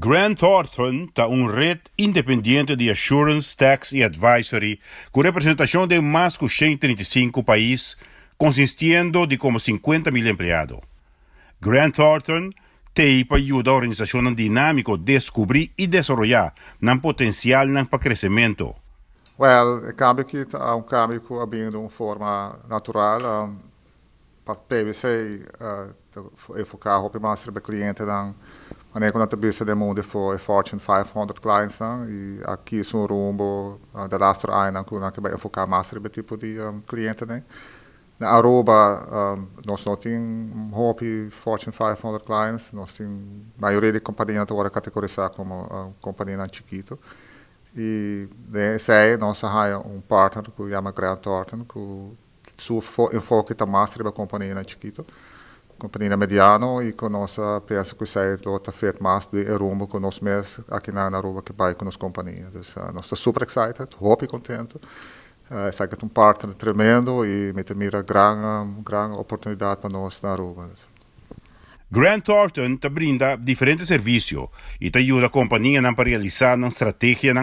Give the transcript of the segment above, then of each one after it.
Grant Thornton está red independiente de assurance, tax e advisory com representação de mais de 135 países, consistindo de como 50.000 empregados. Grant Thornton tem para ajudar a organização dinâmica a descobrir e desenvolver um potencial para crescimento. Well, ik cambio que cambio que abrindo uma forma natural. Para PwC, eu focar op mais sobre cliente dan wanneer ik naar de business de mundo voor Fortune 500 clients dan. E aqui é rumbo de laatste einde dan que vai focar mais sobre tipo de cliente né. Na Aruba, nós não temos Fortune 500 clients, nós temos a maioria de companhias agora categorizar como companhia chiquito. E DSE, nós temos partner que chama Grant Thornton, que seu enfoque está mais sobre a companhia chiquito, companhia mediano, e que nós pensa que isso está feito mais de rumbo que nós mesmos aqui na Aruba que vai com as companhias. Então, nós estamos super excited, hope e contente. Sei que é partner tremendo e me mira grande oportunidade para nós na Aruba. Grant Thornton te brinda diferentes serviços e te ajuda a companhia a realizar uma estratégia,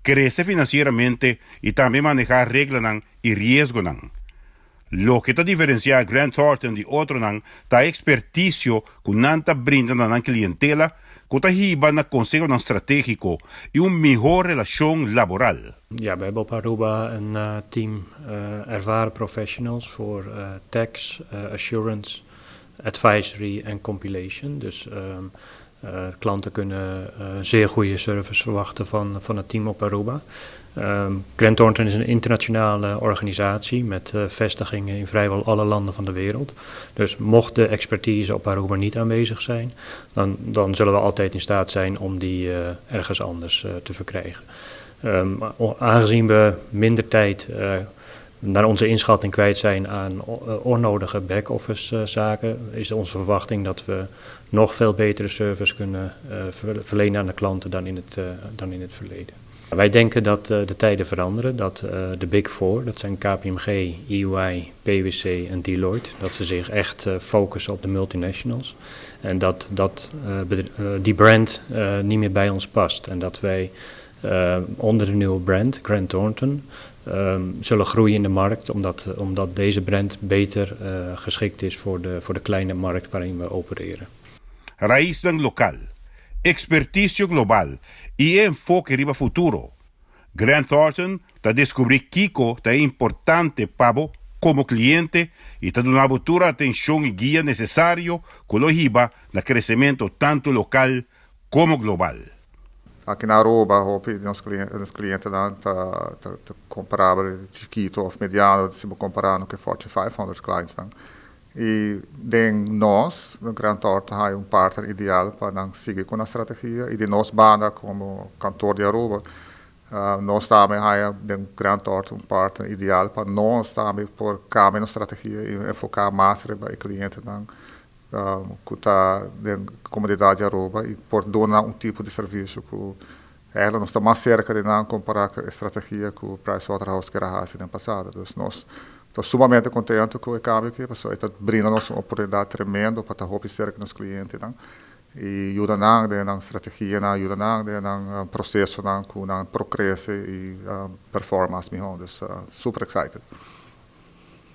crescer financeiramente e também manejar regras e riscos. Lo que te diferencia Grant Thornton de outro ta expertício que não te brinda na clientela, que te riba na consejo estratégico e uma melhor relação laboral. Ja, we hebben op Aruba een team ervaren professionals voor tax, assurance, advisory en compilation. Dus klanten kunnen zeer goede service verwachten van het team op Aruba. Grant Thornton is een internationale organisatie met vestigingen in vrijwel alle landen van de wereld. Dus mocht de expertise op Aruba niet aanwezig zijn, dan zullen we altijd in staat zijn om die ergens anders te verkrijgen. Aangezien we minder tijd naar onze inschatting kwijt zijn aan onnodige back-office zaken, is onze verwachting dat we nog veel betere service kunnen verlenen aan de klanten dan in het verleden. Wij denken dat de tijden veranderen, dat de Big Four, dat zijn KPMG, EY, PwC en Deloitte, dat ze zich echt focussen op de multinationals. En dat die brand niet meer bij ons past. En dat wij onder de nieuwe brand, Grant Thornton, zullen groeien in de markt, omdat deze brand beter geschikt is voor de kleine markt waarin we opereren. Raiz local, expertise global e enfoque riba futuro. Grant Thornton te descobrir Kiko é importante para como cliente e te dá uma atenção e guia necessário que lo riba no crescimento tanto local como global. Aqui na Aruba, os clientes tá comparável chiquito ou mediano, se comparando com Fortune 500 clientes. E nós, Grant Thornton, é partner ideal para seguir com a estratégia. E de nós, banda, como cantor de Aruba, nós também temos Grant Thornton partner ideal para nós também por cambiar a estratégia e enfocar mais no cliente que está na comunidade de Aruba e por dar tipo de serviço que ela nós está mais cerca de não comparar com a estratégia que o PwC fez no passado. Então, nós estou sumamente contente com o cambio que passou. Está brindando-nos uma oportunidade tremenda para estar cerca dos clientes. E ajuda na estratégia, ajuda no processo, com progresso e performance melhor. Super excited.